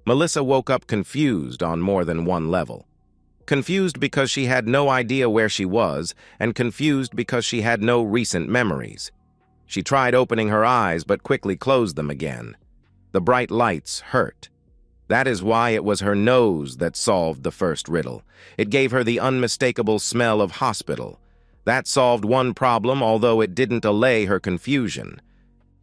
Melissa woke up confused on more than one level. Confused because she had no idea where she was, and confused because she had no recent memories. She tried opening her eyes but quickly closed them again. The bright lights hurt. That is why it was her nose that solved the first riddle. It gave her the unmistakable smell of hospital. That solved one problem, although it didn't allay her confusion.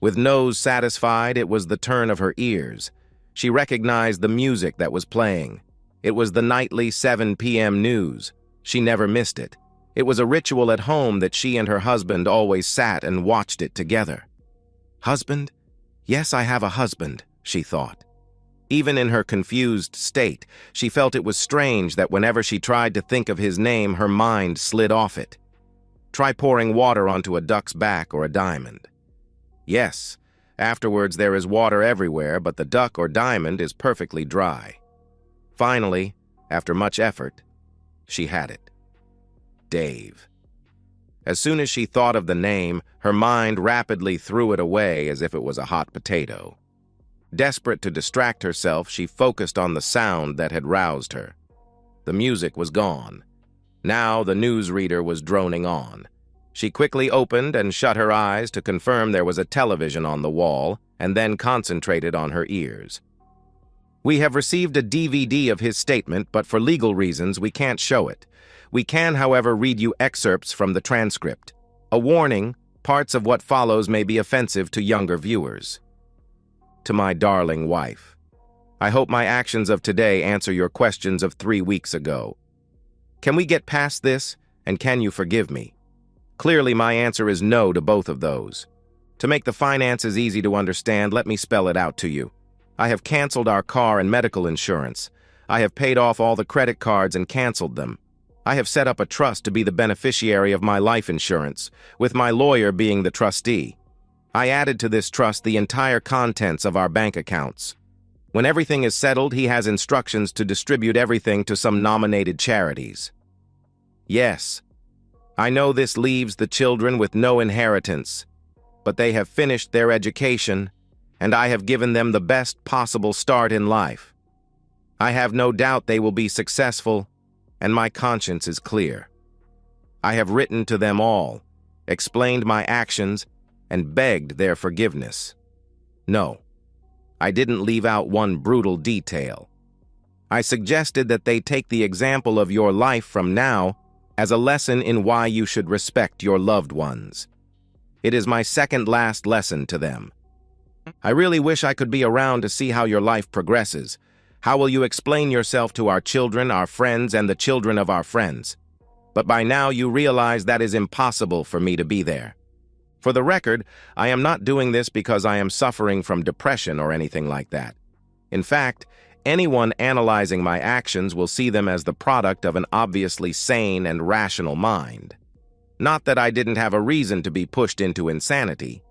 With nose satisfied, it was the turn of her ears. She recognized the music that was playing. It was the nightly 7 p.m. news. She never missed it. It was a ritual at home that she and her husband always sat and watched it together. Husband? Yes, I have a husband, she thought. Even in her confused state, she felt it was strange that whenever she tried to think of his name, her mind slid off it. Try pouring water onto a duck's back or a diamond. Yes, afterwards there is water everywhere, but the duck or diamond is perfectly dry. Finally, after much effort, she had it. Dave. As soon as she thought of the name, her mind rapidly threw it away as if it was a hot potato. Desperate to distract herself, she focused on the sound that had roused her. The music was gone. Now the newsreader was droning on. She quickly opened and shut her eyes to confirm there was a television on the wall, and then concentrated on her ears. We have received a DVD of his statement, but for legal reasons we can't show it. We can, however, read you excerpts from the transcript. A warning, parts of what follows may be offensive to younger viewers. To my darling wife, I hope my actions of today answer your questions of 3 weeks ago. Can we get past this, and can you forgive me? Clearly, my answer is no to both of those. To make the finances easy to understand, let me spell it out to you. I have canceled our car and medical insurance. I have paid off all the credit cards and canceled them. I have set up a trust to be the beneficiary of my life insurance, with my lawyer being the trustee. I added to this trust the entire contents of our bank accounts. When everything is settled, he has instructions to distribute everything to some nominated charities. Yes, I know this leaves the children with no inheritance, but they have finished their education, and I have given them the best possible start in life. I have no doubt they will be successful, and my conscience is clear. I have written to them all, explained my actions, and begged their forgiveness. No, I didn't leave out one brutal detail. I suggested that they take the example of your life from now as a lesson in why you should respect your loved ones. It is my second last lesson to them. I really wish I could be around to see how your life progresses. How will you explain yourself to our children, our friends, and the children of our friends? But by now you realize that is impossible for me to be there. For the record, I am not doing this because I am suffering from depression or anything like that. In fact, anyone analyzing my actions will see them as the product of an obviously sane and rational mind. Not that I didn't have a reason to be pushed into insanity.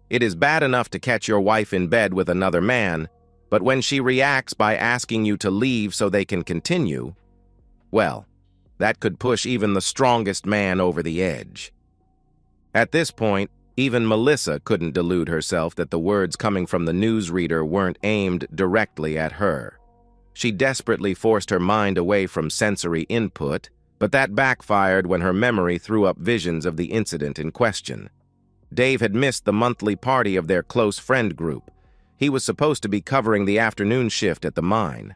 It is bad enough to catch your wife in bed with another man, but when she reacts by asking you to leave so they can continue, well, that could push even the strongest man over the edge. At this point, even Melissa couldn't delude herself that the words coming from the newsreader weren't aimed directly at her. She desperately forced her mind away from sensory input, but that backfired when her memory threw up visions of the incident in question. Dave had missed the monthly party of their close friend group. He was supposed to be covering the afternoon shift at the mine.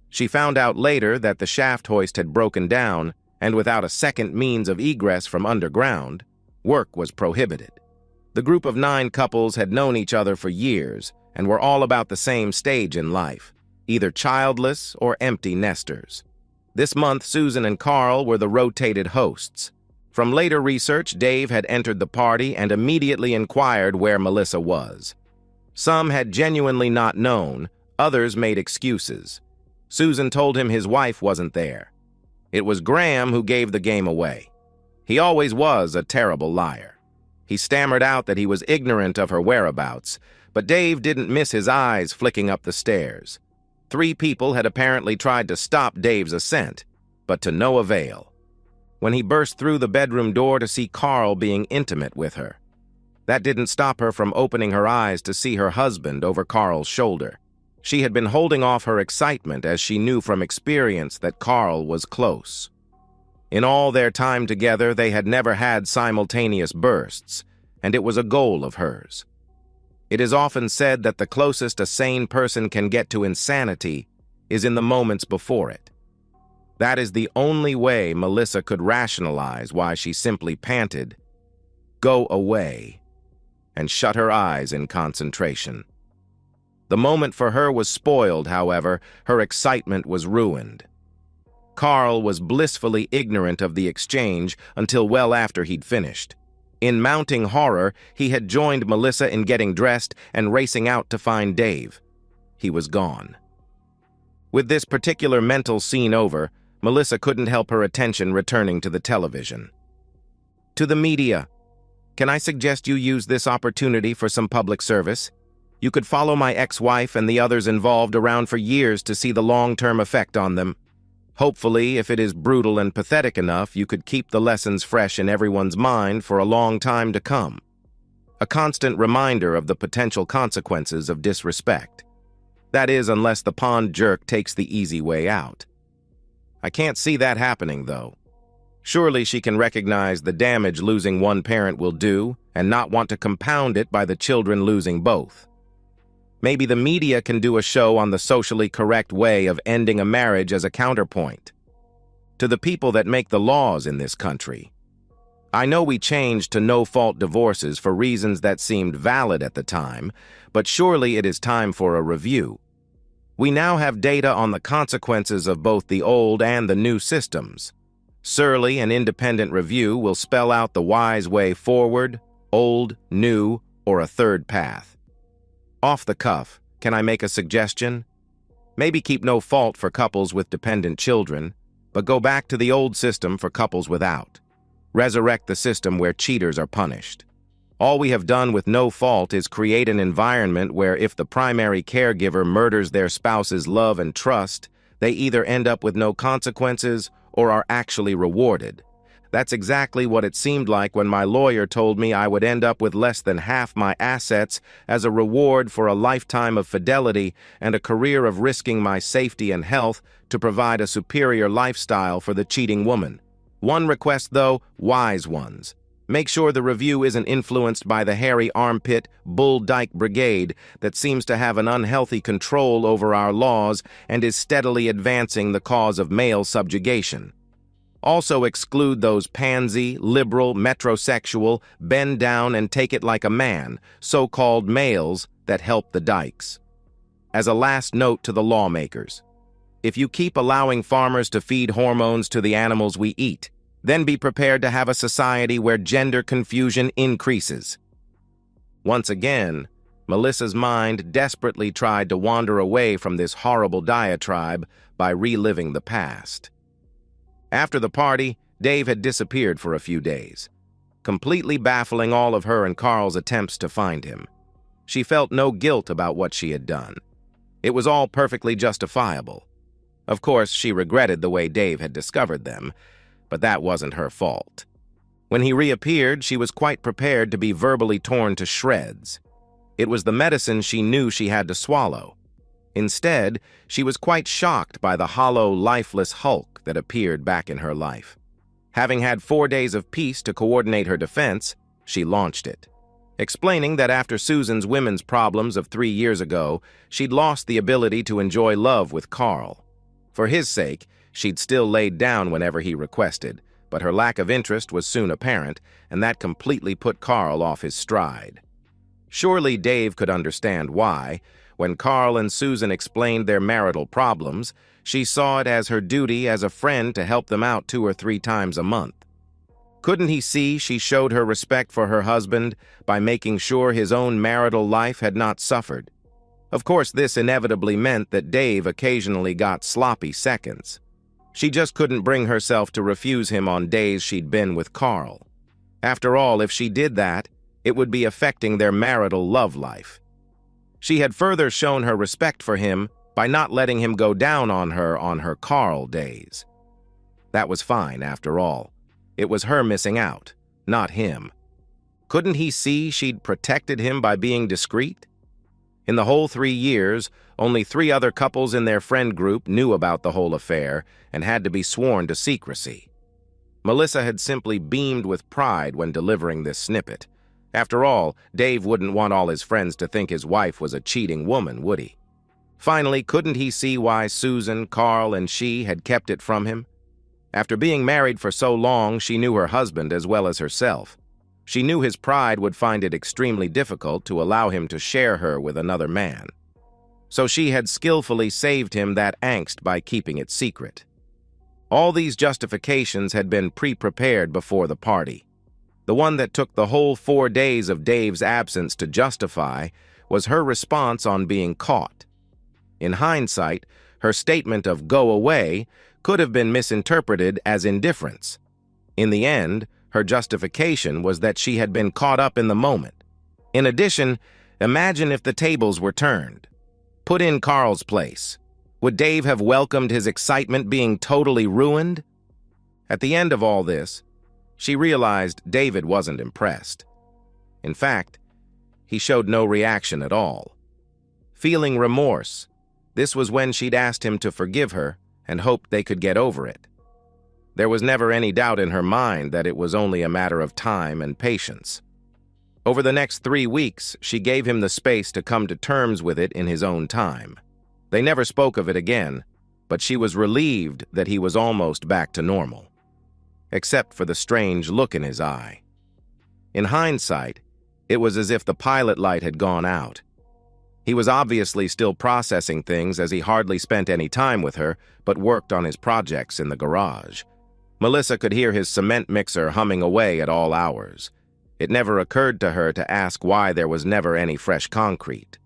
She found out later that the shaft hoist had broken down, and without a second means of egress from underground, work was prohibited. The group of 9 couples had known each other for years and were all about the same stage in life, either childless or empty nesters. This month, Susan and Carl were the rotated hosts. From later research, Dave had entered the party and immediately inquired where Melissa was. Some had genuinely not known, others made excuses. Susan told him his wife wasn't there. It was Graham who gave the game away. He always was a terrible liar. He stammered out that he was ignorant of her whereabouts, but Dave didn't miss his eyes flicking up the stairs. 3 people had apparently tried to stop Dave's ascent, but to no avail. When he burst through the bedroom door to see Carl being intimate with her. That didn't stop her from opening her eyes to see her husband over Carl's shoulder. She had been holding off her excitement as she knew from experience that Carl was close. In all their time together, they had never had simultaneous bursts, and it was a goal of hers. It is often said that the closest a sane person can get to insanity is in the moments before it. That is the only way Melissa could rationalize why she simply panted, "Go away," and shut her eyes in concentration. The moment for her was spoiled, however. Her excitement was ruined. Carl was blissfully ignorant of the exchange until well after he'd finished. In mounting horror, he had joined Melissa in getting dressed and racing out to find Dave. He was gone. With this particular mental scene over, Melissa couldn't help her attention returning to the television. "To the media, can I suggest you use this opportunity for some public service? You could follow my ex-wife and the others involved around for years to see the long-term effect on them. Hopefully, if it is brutal and pathetic enough, you could keep the lessons fresh in everyone's mind for a long time to come. A constant reminder of the potential consequences of disrespect. That is, unless the pond jerk takes the easy way out. I can't see that happening, though. Surely she can recognize the damage losing one parent will do and not want to compound it by the children losing both. Maybe the media can do a show on the socially correct way of ending a marriage as a counterpoint. To the people that make the laws in this country. I know we changed to no-fault divorces for reasons that seemed valid at the time, but surely it is time for a review. We now have data on the consequences of both the old and the new systems. Surely an independent review will spell out the wise way forward, old, new, or a third path. Off the cuff, can I make a suggestion? Maybe keep no fault for couples with dependent children, but go back to the old system for couples without. Resurrect the system where cheaters are punished. All we have done with no fault is create an environment where if the primary caregiver murders their spouse's love and trust, they either end up with no consequences or are actually rewarded. That's exactly what it seemed like when my lawyer told me I would end up with less than half my assets as a reward for a lifetime of fidelity and a career of risking my safety and health to provide a superior lifestyle for the cheating woman. One request, though, wise ones. Make sure the review isn't influenced by the hairy armpit Bull Dyke Brigade that seems to have an unhealthy control over our laws and is steadily advancing the cause of male subjugation. Also exclude those pansy, liberal, metrosexual, bend down and take it like a man, so-called males that help the dykes. As a last note to the lawmakers, if you keep allowing farmers to feed hormones to the animals we eat, then be prepared to have a society where gender confusion increases. Once again, Melissa's mind desperately tried to wander away from this horrible diatribe by reliving the past. After the party, Dave had disappeared for a few days, completely baffling all of her and Carl's attempts to find him. She felt no guilt about what she had done. It was all perfectly justifiable. Of course, she regretted the way Dave had discovered them, but that wasn't her fault. When he reappeared, she was quite prepared to be verbally torn to shreds. It was the medicine she knew she had to swallow. Instead, she was quite shocked by the hollow, lifeless hulk that appeared back in her life. Having had 4 days of peace to coordinate her defense, she launched it, explaining that after Susan's women's problems of 3 years ago, she'd lost the ability to enjoy love with Carl. For his sake, she'd still laid down whenever he requested, but her lack of interest was soon apparent, and that completely put Carl off his stride. Surely Dave could understand why. When Carl and Susan explained their marital problems, she saw it as her duty as a friend to help them out 2 or 3 times a month. Couldn't he see she showed her respect for her husband by making sure his own marital life had not suffered? Of course, this inevitably meant that Dave occasionally got sloppy seconds. She just couldn't bring herself to refuse him on days she'd been with Carl. After all, if she did that, it would be affecting their marital love life. She had further shown her respect for him by not letting him go down on her Carl days. That was fine, after all. It was her missing out, not him. Couldn't he see she'd protected him by being discreet? In the whole 3 years, only 3 other couples in their friend group knew about the whole affair and had to be sworn to secrecy. Melissa had simply beamed with pride when delivering this snippet. After all, Dave wouldn't want all his friends to think his wife was a cheating woman, would he? Finally, couldn't he see why Susan, Carl, and she had kept it from him? After being married for so long, she knew her husband as well as herself. She knew his pride would find it extremely difficult to allow him to share her with another man. So she had skillfully saved him that angst by keeping it secret. All these justifications had been pre-prepared before the party. The one that took the whole 4 days of Dave's absence to justify was her response on being caught. In hindsight, her statement of "go away" could have been misinterpreted as indifference. In the end, her justification was that she had been caught up in the moment. In addition, imagine if the tables were turned. Put in Carl's place. Would Dave have welcomed his excitement being totally ruined? At the end of all this, she realized David wasn't impressed. In fact, he showed no reaction at all. Feeling remorse, this was when she'd asked him to forgive her and hoped they could get over it. There was never any doubt in her mind that it was only a matter of time and patience. Over the next 3 weeks, she gave him the space to come to terms with it in his own time. They never spoke of it again, but she was relieved that he was almost back to normal, except for the strange look in his eye. In hindsight, it was as if the pilot light had gone out. He was obviously still processing things as he hardly spent any time with her, but worked on his projects in the garage. Melissa could hear his cement mixer humming away at all hours. It never occurred to her to ask why there was never any fresh concrete.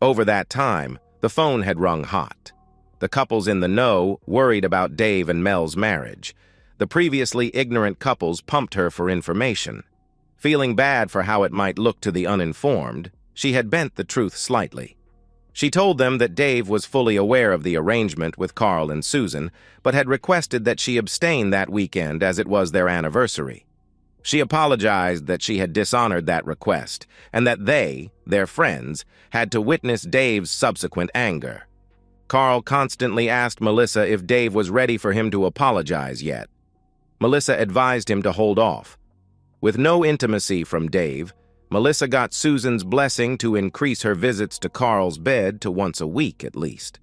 Over that time, the phone had rung hot. The couples in the know worried about Dave and Mel's marriage. The previously ignorant couples pumped her for information. Feeling bad for how it might look to the uninformed, she had bent the truth slightly. She told them that Dave was fully aware of the arrangement with Carl and Susan, but had requested that she abstain that weekend as it was their anniversary. She apologized that she had dishonored that request, and that they, their friends, had to witness Dave's subsequent anger. Carl constantly asked Melissa if Dave was ready for him to apologize yet. Melissa advised him to hold off. With no intimacy from Dave, Melissa got Susan's blessing to increase her visits to Carl's bed to once a week at least.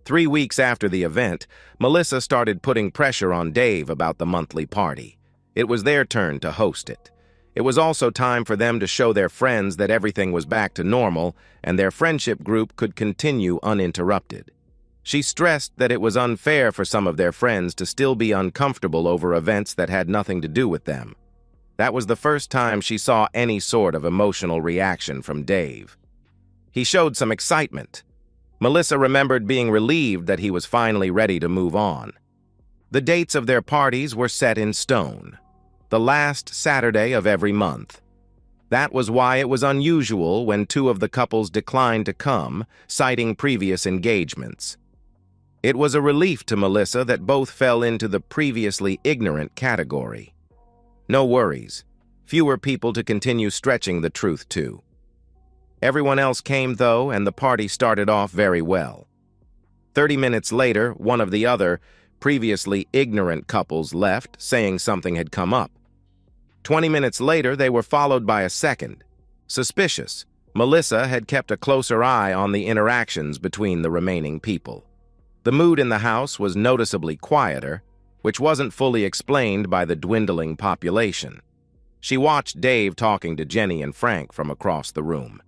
3 weeks after the event, Melissa started putting pressure on Dave about the monthly party. It was their turn to host it. It was also time for them to show their friends that everything was back to normal and their friendship group could continue uninterrupted. She stressed that it was unfair for some of their friends to still be uncomfortable over events that had nothing to do with them. That was the first time she saw any sort of emotional reaction from Dave. He showed some excitement. Melissa remembered being relieved that he was finally ready to move on. The dates of their parties were set in stone, the last Saturday of every month. That was why it was unusual when 2 of the couples declined to come, citing previous engagements. It was a relief to Melissa that both fell into the previously ignorant category. No worries. Fewer people to continue stretching the truth to. Everyone else came, though, and the party started off very well. 30 minutes later, one of the other, previously ignorant couples left, saying something had come up. 20 minutes later, they were followed by a second. Suspicious, Melissa had kept a closer eye on the interactions between the remaining people. The mood in the house was noticeably quieter, which wasn't fully explained by the dwindling population. She watched Dave talking to Jenny and Frank from across the room.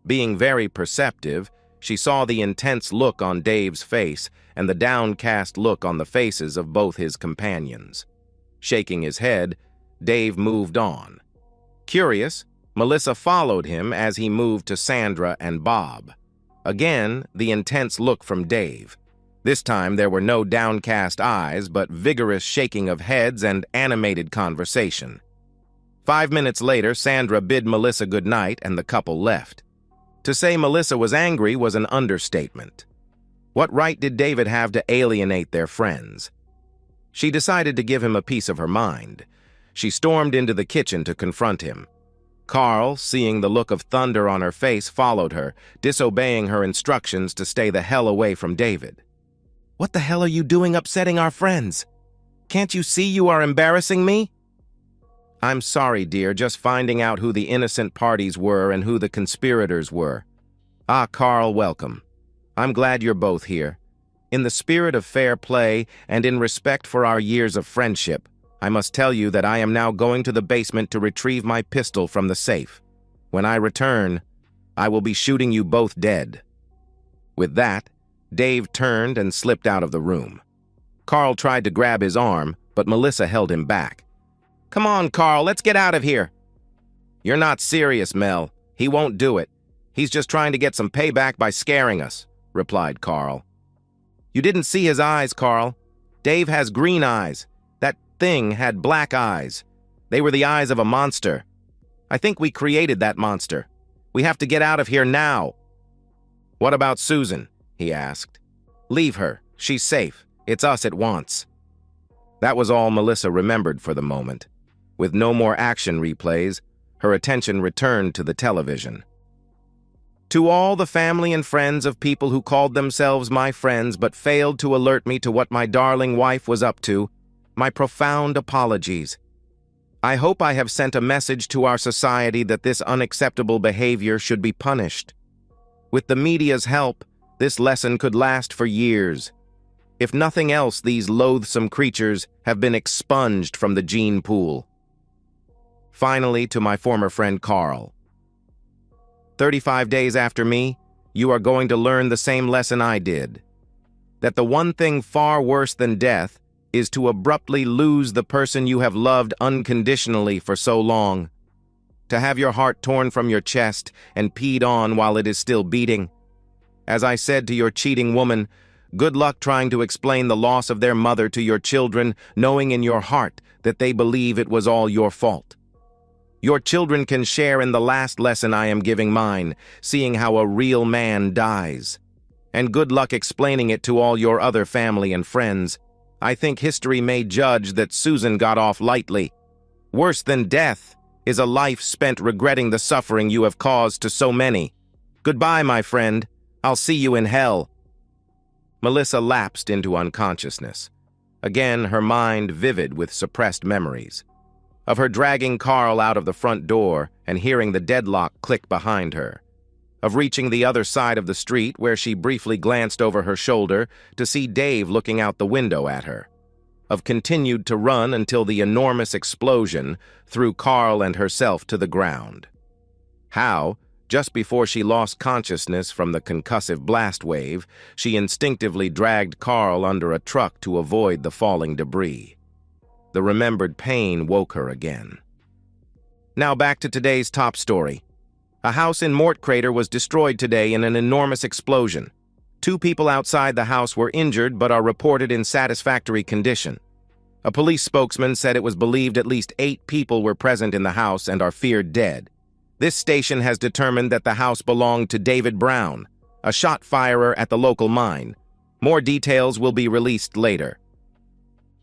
Being very perceptive, she saw the intense look on Dave's face and the downcast look on the faces of both his companions. Shaking his head, Dave moved on. Curious, Melissa followed him as he moved to Sandra and Bob. Again, the intense look from Dave. This time there were no downcast eyes, but vigorous shaking of heads and animated conversation. 5 minutes later, Sandra bid Melissa good night and the couple left. To say Melissa was angry was an understatement. What right did David have to alienate their friends? She decided to give him a piece of her mind. She stormed into the kitchen to confront him. Carl, seeing the look of thunder on her face, followed her, disobeying her instructions to stay the hell away from David. "What the hell are you doing upsetting our friends? Can't you see you are embarrassing me?" "I'm sorry, dear, just finding out who the innocent parties were and who the conspirators were." "Ah, Carl, welcome. I'm glad you're both here. In the spirit of fair play and in respect for our years of friendship, I must tell you that I am now going to the basement to retrieve my pistol from the safe. When I return, I will be shooting you both dead." With that, Dave turned and slipped out of the room. Carl tried to grab his arm, but Melissa held him back. "Come on, Carl, let's get out of here." "You're not serious, Mel. He won't do it. He's just trying to get some payback by scaring us," replied Carl. "You didn't see his eyes, Carl. Dave has green eyes. That thing had black eyes. They were the eyes of a monster. I think we created that monster. We have to get out of here now." "What about Susan?" he asked. "Leave her. She's safe. It's us it wants." That was all Melissa remembered for the moment. With no more action replays, her attention returned to the television. "To all the family and friends of people who called themselves my friends but failed to alert me to what my darling wife was up to, my profound apologies. I hope I have sent a message to our society that this unacceptable behavior should be punished. With the media's help, this lesson could last for years. If nothing else, these loathsome creatures have been expunged from the gene pool." Finally, to my former friend Carl. 35 days after me, you are going to learn the same lesson I did. That the one thing far worse than death is to abruptly lose the person you have loved unconditionally for so long. To have your heart torn from your chest and peed on while it is still beating. As I said to your cheating woman, good luck trying to explain the loss of their mother to your children, knowing in your heart that they believe it was all your fault. Your children can share in the last lesson I am giving mine, seeing how a real man dies. And good luck explaining it to all your other family and friends. I think history may judge that Susan got off lightly. Worse than death is a life spent regretting the suffering you have caused to so many. Goodbye, my friend. I'll see you in hell." Melissa lapsed into unconsciousness. Again, her mind vivid with suppressed memories. Of her dragging Carl out of the front door and hearing the deadlock click behind her. Of reaching the other side of the street where she briefly glanced over her shoulder to see Dave looking out the window at her. Of continued to run until the enormous explosion threw Carl and herself to the ground. How, just before she lost consciousness from the concussive blast wave, she instinctively dragged Carl under a truck to avoid the falling debris. The remembered pain woke her again. Now back to today's top story. A house in Mort Crater was destroyed today in an enormous explosion. 2 people outside the house were injured but are reported in satisfactory condition. A police spokesman said it was believed at least 8 people were present in the house and are feared dead. This station has determined that the house belonged to David Brown, a shot firer at the local mine. More details will be released later.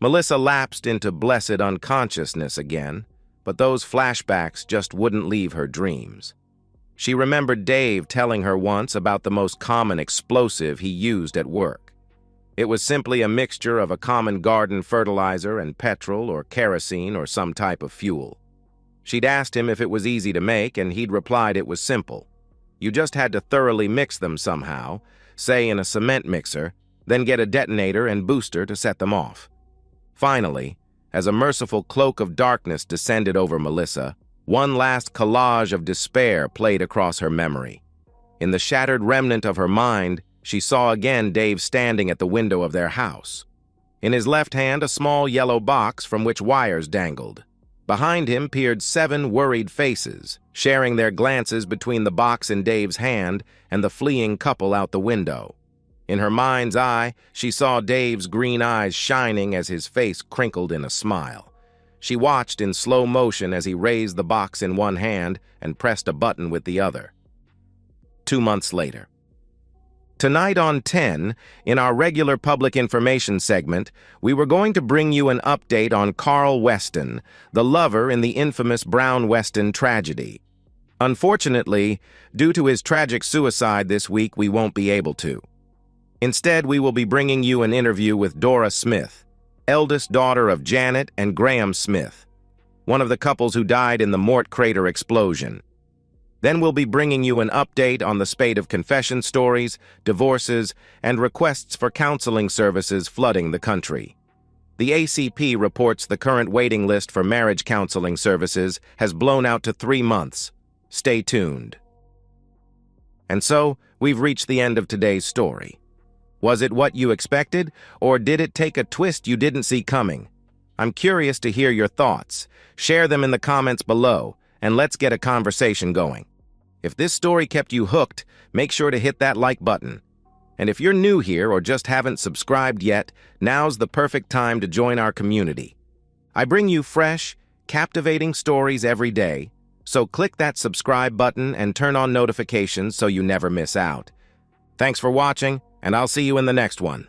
Melissa lapsed into blessed unconsciousness again, but those flashbacks just wouldn't leave her dreams. She remembered Dave telling her once about the most common explosive he used at work. It was simply a mixture of a common garden fertilizer and petrol or kerosene or some type of fuel. She'd asked him if it was easy to make, and he'd replied it was simple. You just had to thoroughly mix them somehow, say in a cement mixer, then get a detonator and booster to set them off. Finally, as a merciful cloak of darkness descended over Melissa, one last collage of despair played across her memory. In the shattered remnant of her mind, she saw again Dave standing at the window of their house. In his left hand, a small yellow box from which wires dangled. Behind him peered 7 worried faces, sharing their glances between the box in Dave's hand and the fleeing couple out the window. In her mind's eye, she saw Dave's green eyes shining as his face crinkled in a smile. She watched in slow motion as he raised the box in one hand and pressed a button with the other. 2 months later. Tonight on 10, in our regular public information segment, we were going to bring you an update on Carl Weston, the lover in the infamous Brown Weston tragedy. Unfortunately, due to his tragic suicide this week, we won't be able to. Instead, we will be bringing you an interview with Dora Smith, eldest daughter of Janet and Graham Smith, one of the couples who died in the Mort crater explosion. Then we'll be bringing you an update on the spate of confession stories, divorces, and requests for counseling services flooding the country. The ACP reports the current waiting list for marriage counseling services has blown out to 3 months. Stay tuned. And so, we've reached the end of today's story. Was it what you expected, or did it take a twist you didn't see coming? I'm curious to hear your thoughts. Share them in the comments below, and let's get a conversation going. If this story kept you hooked, make sure to hit that like button. And if you're new here or just haven't subscribed yet, now's the perfect time to join our community. I bring you fresh, captivating stories every day, so click that subscribe button and turn on notifications so you never miss out. Thanks for watching, and I'll see you in the next one.